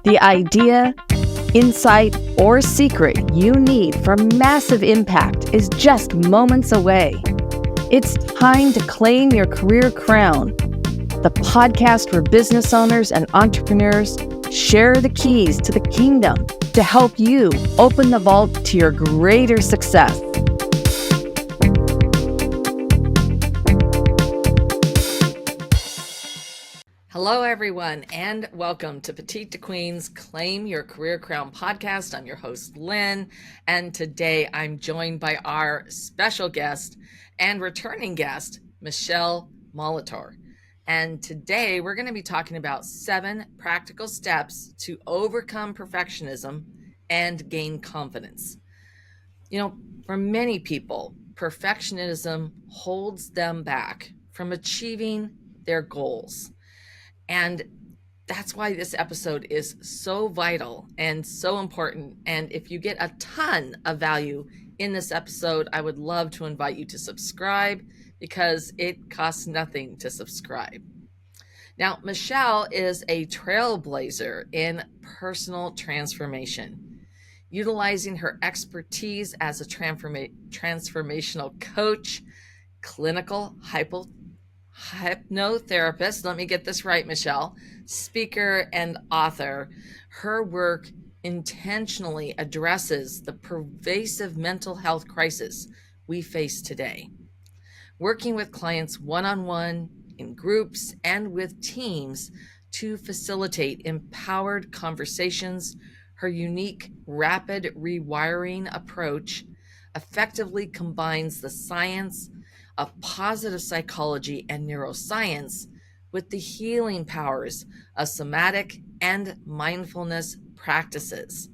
The idea, insight, or secret you need for massive impact is just moments away. It's time to claim your career crown. The podcast where business owners and entrepreneurs share the keys to the kingdom to help you open the vault to your greater success. Hello, everyone, and welcome to Petite to Queen's Claim Your Career Crown podcast. I'm your host, Lynn, and today I'm joined by our special guest and returning guest, Michele Molitor. And today we're going to be talking about 7 practical steps to overcome perfectionism and gain confidence. You know, for many people, perfectionism holds them back from achieving their goals. And that's why this episode is so vital and so important. And if you get a ton of value in this episode, I would love to invite you to subscribe because it costs nothing to subscribe. Now, Michele is a trailblazer in personal transformation, utilizing her expertise as a transformational coach, clinical hypnotherapist, let me get this right, Michele, speaker and author. Her work intentionally addresses the pervasive mental health crisis we face today. Working with clients one-on-one, in groups, and with teams to facilitate empowered conversations, her unique rapid rewiring approach effectively combines the science of positive psychology and neuroscience with the healing powers of somatic and mindfulness practices.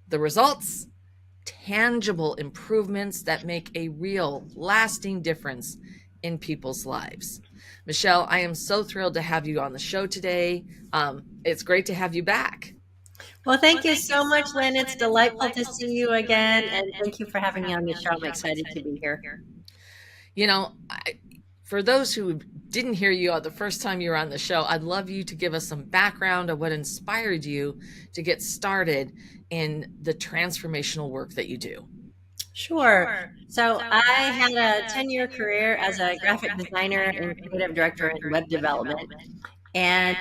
The results? Tangible improvements that make a real, lasting difference in people's lives. Michele, I am so thrilled to have you on the show today. It's great to have you back. Well, thank you so much, Lynn. It's delightful to see you again, and thank you for having me on the show. I'm excited to be here. You know, for those who didn't hear you the first time you were on the show, I'd love you to give us some background of what inspired you to get started in the transformational work that you do. Sure. So I had a 10-year career as a graphic designer and creative director in web development, and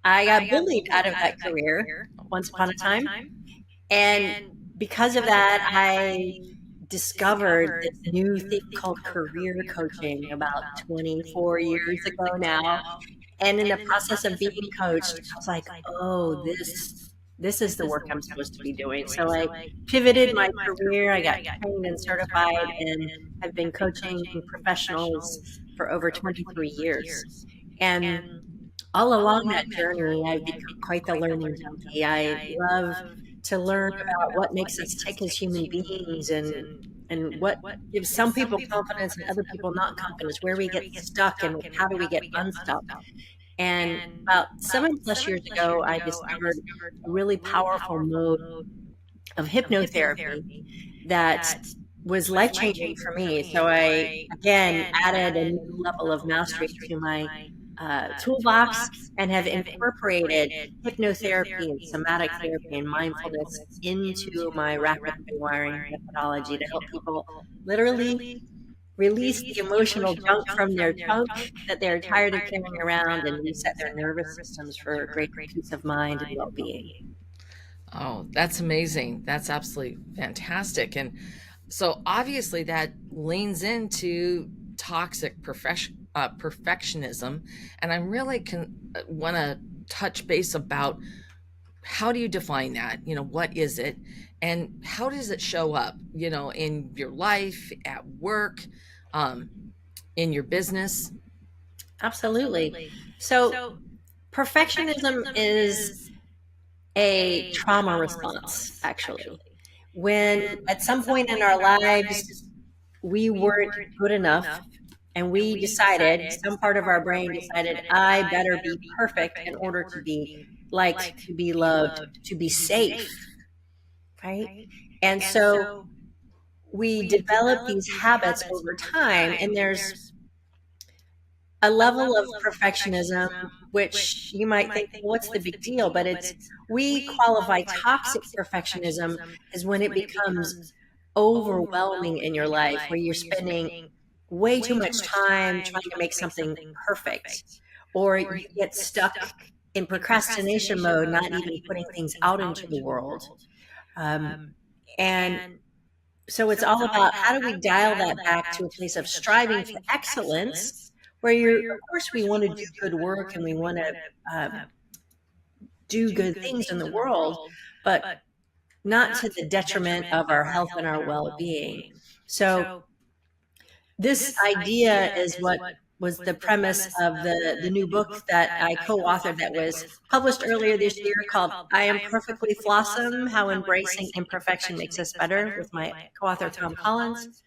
I got bullied out of that career once upon a time. And because of that, I discovered this new thing called career coaching about 24 years ago now. And in the process of being coached, I was like, oh, this is the work I'm supposed to be doing. So I pivoted my career. I got trained and certified and have been coaching professionals for over 23 years. And all along that journey, I've become quite the learning junkie. I love to learn about what makes us tick as human beings and what gives some people confidence and other people not confidence, where we get stuck and how do we get unstuck. And about 7+ years ago, I discovered a really powerful mode of hypnotherapy that was life-changing for me. So I, again, added a new level of mastery to my toolbox and have incorporated hypnotherapy and somatic therapy and mindfulness into my rapid rewiring methodology to help people literally release the emotional junk from their trunk that they're tired of carrying around and reset their nervous systems for greater peace of mind and well-being. Oh, that's amazing. That's absolutely fantastic. And so obviously that leans into toxic perfectionism. And I really want to touch base about how do you define that? You know, what is it? And how does it show up, you know, in your life, at work, in your business? Absolutely. So perfectionism is a trauma response, actually. When at some point in our lives, we weren't good enough and we decided, some part of our brain decided, I better be perfect in order to be liked, to be loved, to be safe, right? And so we develop these habits over time, and there's a level of perfectionism, which you might think, well, what's the big deal? But we qualify toxic perfectionism as when it becomes overwhelming in your life, where you're spending way too much time trying to make something perfect, or you get stuck in procrastination mode, not even putting things out into the world. And so it's all about, how do we dial that back to a place of striving for excellence, where of course, we want to do good work and we want to do good things in the world, but not to the detriment of our health and our well-being. So this idea is what was the premise of the new book that I co-authored, that was published earlier this year, called I Am Perfectly Flawsome: How Embracing Imperfection Makes Us Better, with my co-author Tom Collins.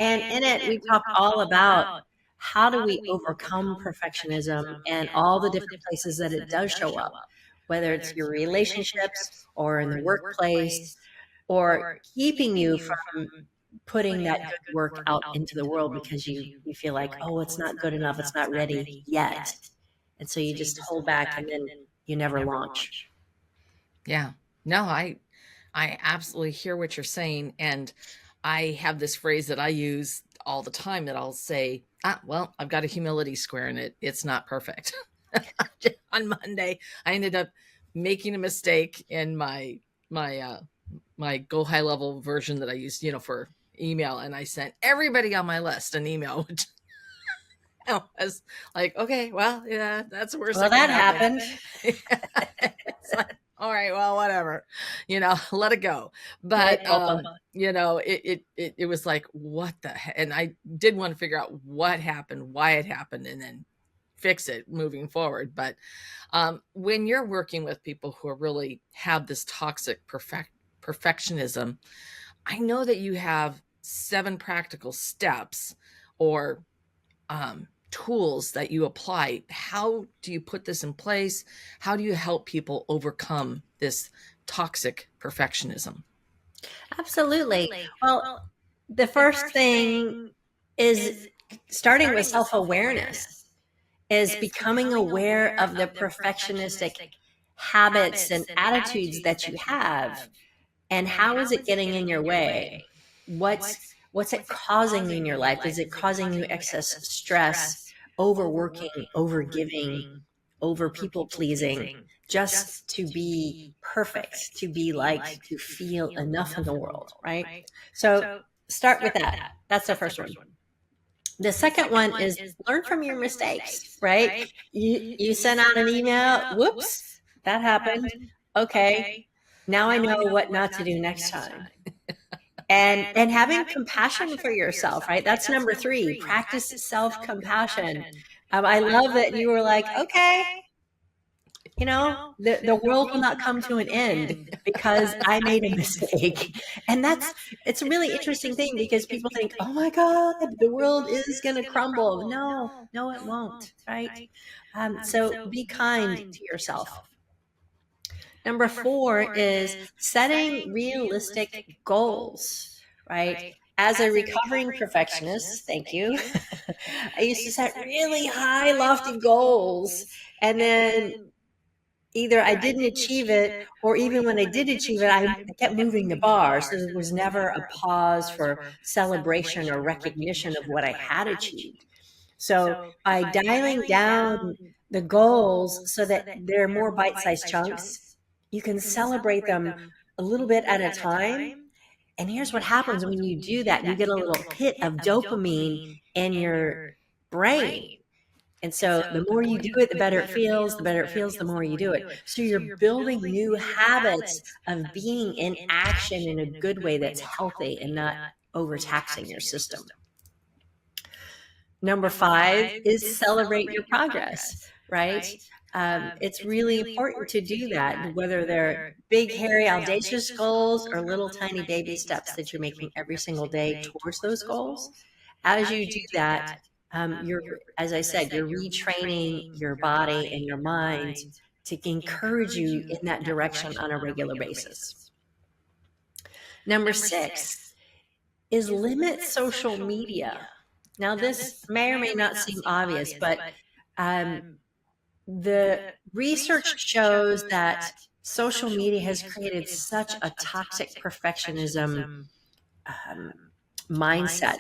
And in it, we talk all about how do we overcome perfectionism and all the different places that it does show up, whether it's your relationships or in the workplace, or keeping you from putting that good work out into the world because you feel like, oh, it's not good enough, it's not ready yet. And so you just hold back and then you never launch. Yeah. No, I absolutely hear what you're saying. And I have this phrase that I use all the time, that I'll say, well, I've got a humility square in it. It's not perfect. On Monday, I ended up making a mistake in my Go High Level version that I used, for email. And I sent everybody on my list an email, which I was like, okay, well, yeah, that's the worst. Well, that happened. It's like, all right, well, whatever, let it go. But, it was like, what the heck? And I did want to figure out what happened, why it happened, and then fix it moving forward. But when you're working with people who really have this toxic perfectionism, I know that you have 7 practical steps or tools that you apply. How do you put this in place? How do you help people overcome this toxic perfectionism? Absolutely. Well, the first thing is starting with self-awareness, is becoming aware of the perfectionistic habits and attitudes that you have, and how is it getting in your way? What's it causing in your life? Is it causing you excess stress, overworking, overgiving, over people pleasing, just to be perfect, to be like, to feel enough in the world, right? So start with that. That's the first one. The second one is learn from your mistakes, right? You sent out an email, whoops, that happened. Okay, now I know what not to do next time. And having compassion for yourself, right? That's number 3. Practice self-compassion. I love that you were like, okay, the world will not come to an end because I made a mistake. And it's a really interesting thing, because people think, oh my God, the world is going to crumble. No, it won't, right? So be kind to yourself. Number 4 is setting realistic goals, right? As a recovering perfectionist, thank you, I used to set really high, lofty goals, and then either I didn't achieve it, or even when I did achieve it, I kept moving the bar. So there was never a pause for celebration or recognition of what I had achieved. So by dialing down the goals so that they're more bite-sized chunks, you can celebrate them a little bit at a time. And here's what happens when you do that. You get a little hit of dopamine in your brain. And so the more you do it, the better it feels. The better it feels, the more you do it. So you're building new habits of being in action in a good way that's healthy and not overtaxing your system. Number 5 is celebrate your progress, right? It's really important to do that, whether they're big, hairy, audacious goals or little tiny baby steps that you're making every single day towards those goals. As you do that, as I said, you're retraining your body and your mind to encourage you in that direction on a regular basis. Number 6 is limit social media. Now, this may or may not seem obvious, but the research shows that social media has created such a toxic perfectionism um, mindset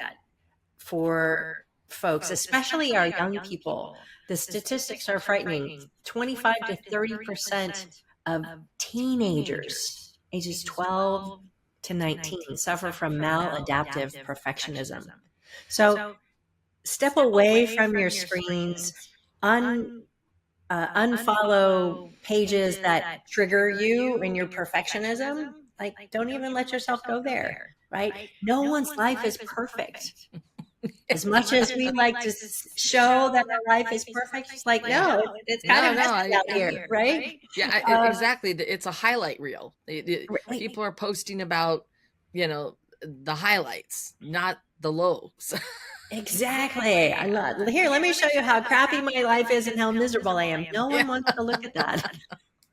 for folks, especially our young people. The statistics are frightening. 25 to 30% of teenagers ages 12 to 19 suffer from maladaptive perfectionism. So step away from your screens, unfollow pages that trigger you in your perfectionism. Like, don't even let yourself go there, right? No one's life is perfect. As much as we like to show that our life is perfect, it's like, no, it's kind of messy out here, right? Yeah, exactly. It's a highlight reel. Right. People are posting about, the highlights, not the lows. Exactly. I love here. Let me show you how crappy my life is and how miserable I am. No one wants to look at that,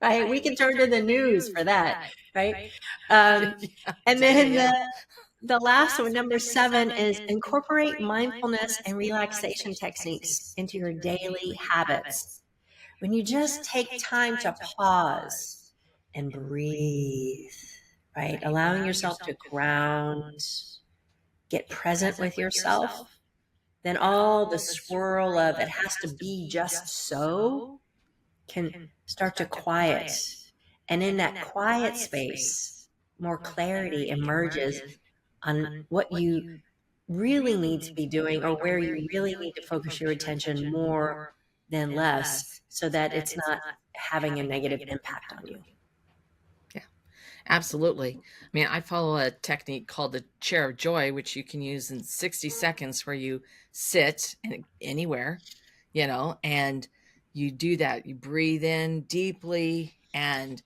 right? We can turn to the news for that, right? And then the last one, number 7, is incorporate mindfulness and relaxation techniques into your daily habits. When you just take time to pause and breathe, right? Allowing yourself to ground, get present with yourself, then all the swirl of it has to be just so can start to quiet. And in that quiet space, more clarity emerges on what you really need to be doing or where you really need to focus your attention more than less so that it's not having a negative impact on you. Absolutely. I mean, I follow a technique called the chair of joy, which you can use in 60 seconds, where you sit anywhere, and you do that. You breathe in deeply, and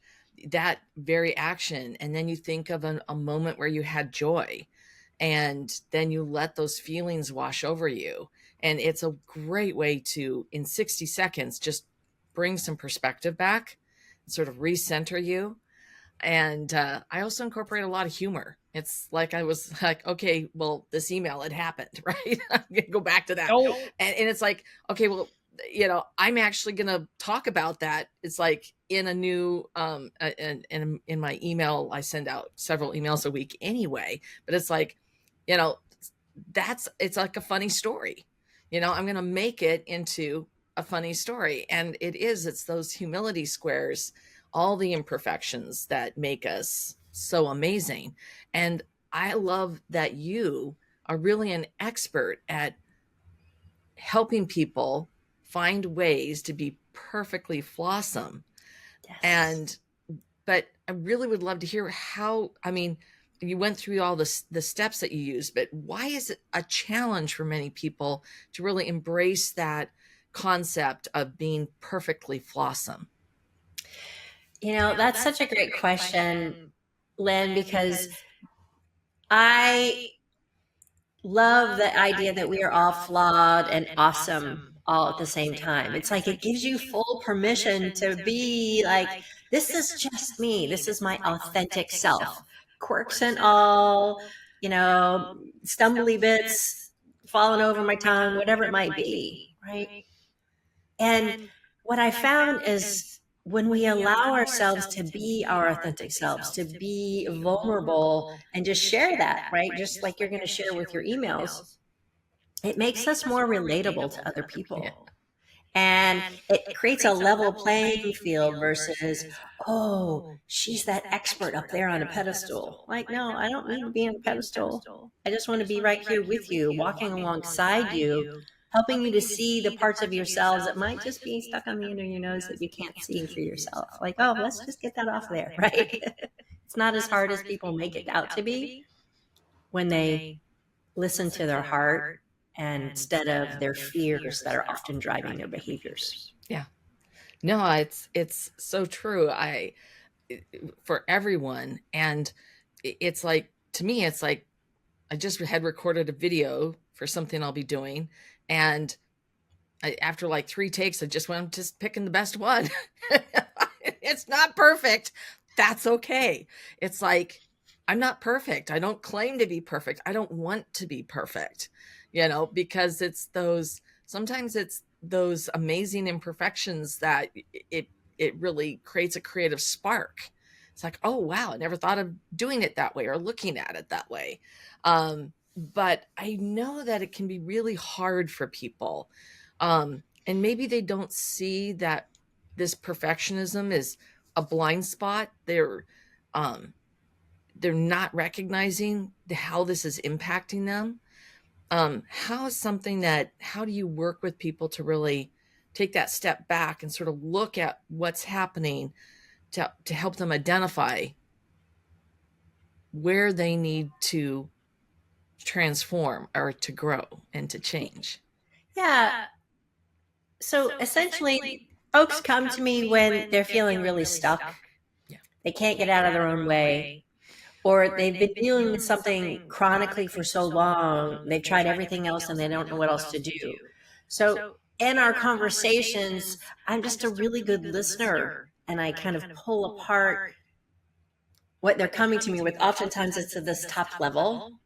that very action. And then you think of a moment where you had joy, and then you let those feelings wash over you. And it's a great way to, in 60 seconds, just bring some perspective back, sort of recenter you. And I also incorporate a lot of humor. It's like I was like, okay, well, this email had happened, right? I'm gonna go back to that. And it's like, okay, well, I'm actually gonna talk about that. It's like in a new in my email, I send out several emails a week anyway, but it's like, you know, it's like a funny story. I'm gonna make it into a funny story. And it's those humility squares, all the imperfections that make us so amazing. And I love that you are really an expert at helping people find ways to be perfectly flawsome. Yes. But I really would love to hear how, I mean, you went through all the steps that you use, but why is it a challenge for many people to really embrace that concept of being perfectly flawsome? That's such a great question, Lynn, because I love the idea that we are all flawed and awesome all at the same time. It's like it gives you full permission to be like, this is just me. This is my authentic self. Quirks and all, stumbly bits falling over my tongue, whatever it might be, right? And what I found is when we allow ourselves to be our authentic selves, to be vulnerable and just share that, right? Just like you're going to share with your emails, it makes us more relatable to other people. Yeah. And it creates a level playing field versus, oh, she's that expert up there on a pedestal. Like, no, I don't need to be on a pedestal. I just want to be right here with you, walking alongside you, helping you to see the parts of yourselves that might just be stuck on the end of your nose that you can't see for yourself. Like, oh, let's just get that off there, right? It's not as hard as people make it out to be when they listen to their heart instead of their fears that are often driving their behaviors. Yeah. No, it's so true. For everyone. And it's like, to me, it's like I just had recorded a video for something I'll be doing. And after like 3 takes, I just went just picking the best one. It's not perfect. That's okay. It's like, I'm not perfect. I don't claim to be perfect. I don't want to be perfect. because sometimes it's those amazing imperfections that it really creates a creative spark. It's like, oh wow, I never thought of doing it that way or looking at it that way. But I know that it can be really hard for people. And maybe they don't see that this perfectionism is a blind spot. Um, they're not recognizing how this is impacting them. How do you work with people to really take that step back and sort of look at what's happening to help them identify where they need to transform or to grow and to change? Yeah. So essentially, folks come to me when they're feeling really stuck. Yeah. They can't get out of their own way, or they've been dealing with something chronically for so long, they've tried everything else and they don't know what else to do. So in our conversations, I'm just a really good listener, and I kind of pull apart what they're coming to me with. Oftentimes it's at this top level,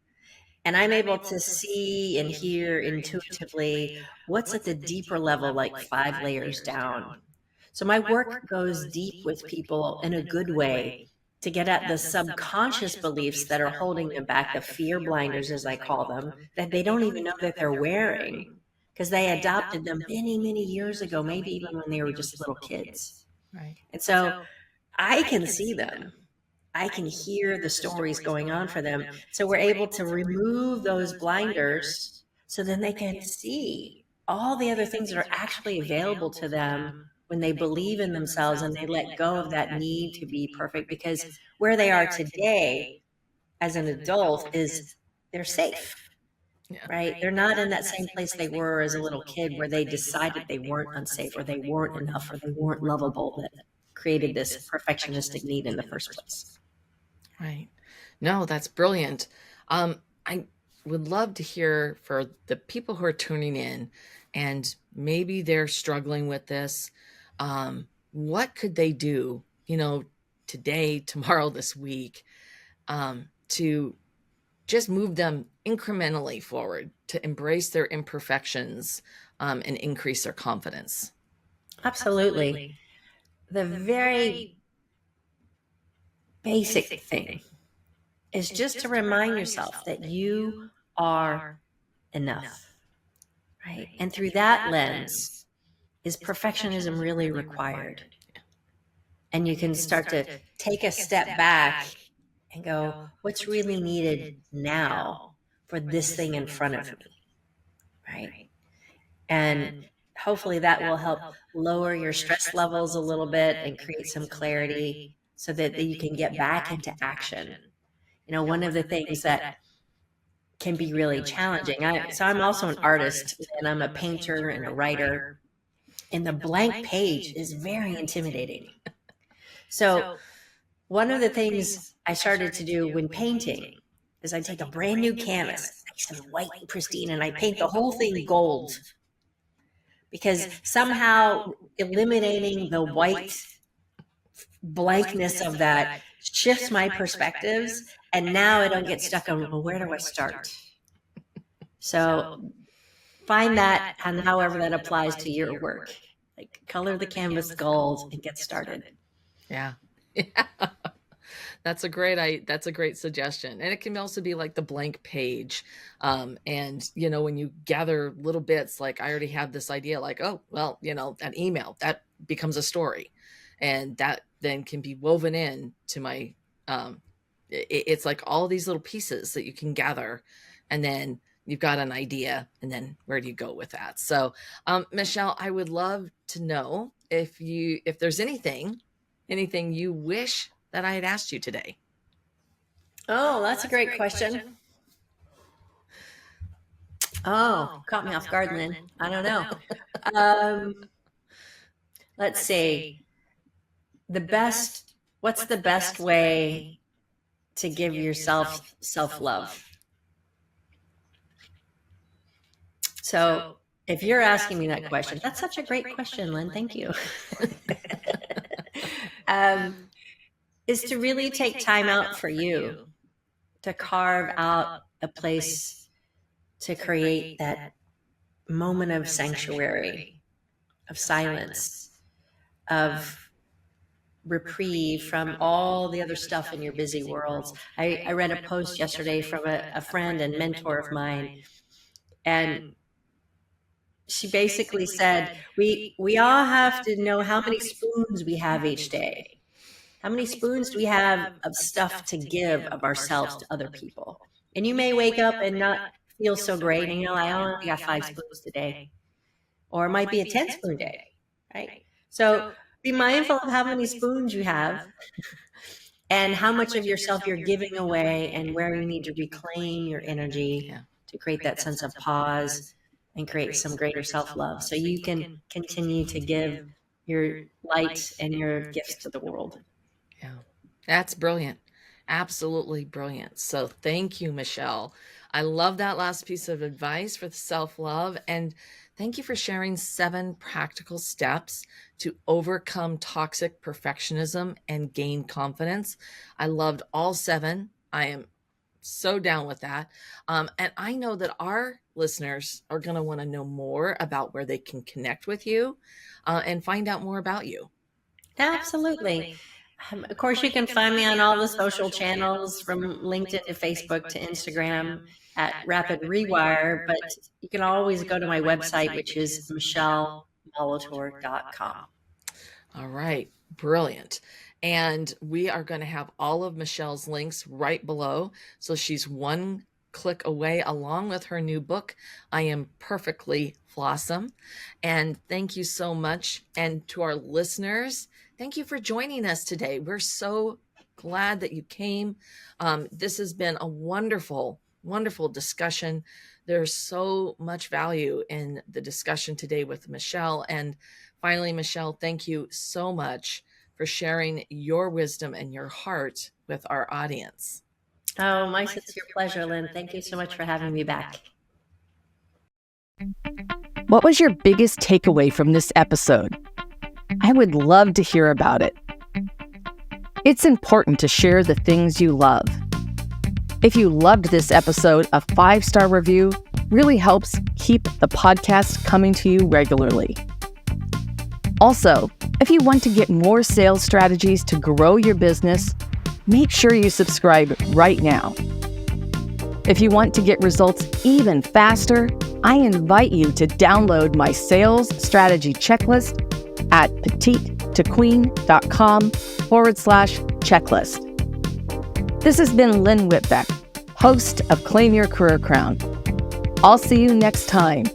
and I'm able to see and hear intuitively what's at the deeper level, like 5 layers down. So my work goes deep with people in a good way to get at the subconscious beliefs that are holding them back, the fear blinders, as I call them, that they don't even know that they're wearing because they adopted them many, many years ago, maybe even when they were just little kids. Right. And so I can see them. I can hear the stories going on for them. So we're able to remove those blinders so then they can see all the other things that are actually available to them when they believe in themselves and they let go of that need to be perfect. Because where they are today as an adult is they're safe, Yeah. right? They're not in that same place they were as a little kid where they decided they weren't unsafe or they weren't enough or they weren't lovable, that created this perfectionistic need in the first place. Right. No, that's brilliant. I would love to hear for the people who are tuning in and maybe they're struggling with this. What could they do, today, tomorrow, this week, to just move them incrementally forward to embrace their imperfections, and increase their confidence? Absolutely. The very basic thing is just to remind yourself that you are enough, right? And through that lens, is perfectionism really required? And you can start to take a step back and go, what's really needed now for this thing in front of me, right? And hopefully that will help lower your stress levels a little bit and create some clarity so that you can get back into action. One of the things that can be really challenging. So I'm also an artist, and I'm a painter and a writer, and the blank page is very intimidating. So one of the things I started to do when painting is I take a brand new canvas, nice and white and pristine, and I paint the whole thing gold. Because somehow eliminating the white blankness of that shifts my perspectives, and now I don't get stuck on, well, where do I start? So find that, and however that applies to your work, like color the canvas gold and get started. Yeah. Yeah. That's a great suggestion. And it can also be like the blank page. And when you gather little bits, like I already have this idea, like, oh, well, an email that becomes a story, and that then can be woven in to my, it's like all these little pieces that you can gather, and then you've got an idea, and then where do you go with that? So, Michele, I would love to know if there's anything you wish that I had asked you today. Oh, that's a great question. Oh, caught me off guard, Lynn. I don't know. Let's see. What's the best way to give yourself self-love? So if you're asking me that question, that's such a great question, Lynn. Thank you. Is to really take time out for you, to carve out a place to create that moment of sanctuary, of silence, of reprieve from all the other stuff in your busy world. I read a post yesterday from a friend and mentor of mine, and she basically said, we all have to know how many spoons we have each day. How many spoons do we have of stuff to give of ourselves to other people? And you may wake up and not feel so great, and you're like, I only got 5 spoons today. Or it might be a 10-spoon day, right? So be mindful of how many spoons you have and how much of yourself you're giving away, and where you need to reclaim your energy to create that sense of pause and create some greater self-love, so you can continue to give your light and your gifts to the world. Yeah, that's brilliant. Absolutely brilliant. So thank you, Michele. I love that last piece of advice for the self-love. And thank you for sharing 7 practical steps to overcome toxic perfectionism and gain confidence. I loved all 7. I am so down with that. And I know that our listeners are going to want to know more about where they can connect with you and find out more about you. Absolutely. Of course, you can find me on all the social channels, from LinkedIn to Facebook to Instagram, at Rapid Rewire, but you can always go to my website, which is michelemolitor.com. All right, brilliant. And we are going to have all of Michele's links right below. So she's one click away, along with her new book, I Am Perfectly Flawsome. And thank you so much. And to our listeners, thank you for joining us today. We're so glad that you came. This has been a wonderful, wonderful discussion. There's so much value in the discussion today with Michele. And finally, Michele, thank you so much for sharing your wisdom and your heart with our audience. Oh, my sincere pleasure, Lynn. Thank you so much for having me back. What was your biggest takeaway from this episode? I would love to hear about it. It's important to share the things you love. If you loved this episode, a 5-star review really helps keep the podcast coming to you regularly. Also, if you want to get more sales strategies to grow your business, make sure you subscribe right now. If you want to get results even faster, I invite you to download my sales strategy checklist at petitetoqueen.com/checklist. This has been Lynn Whitbeck, host of Claim Your Career Crown. I'll see you next time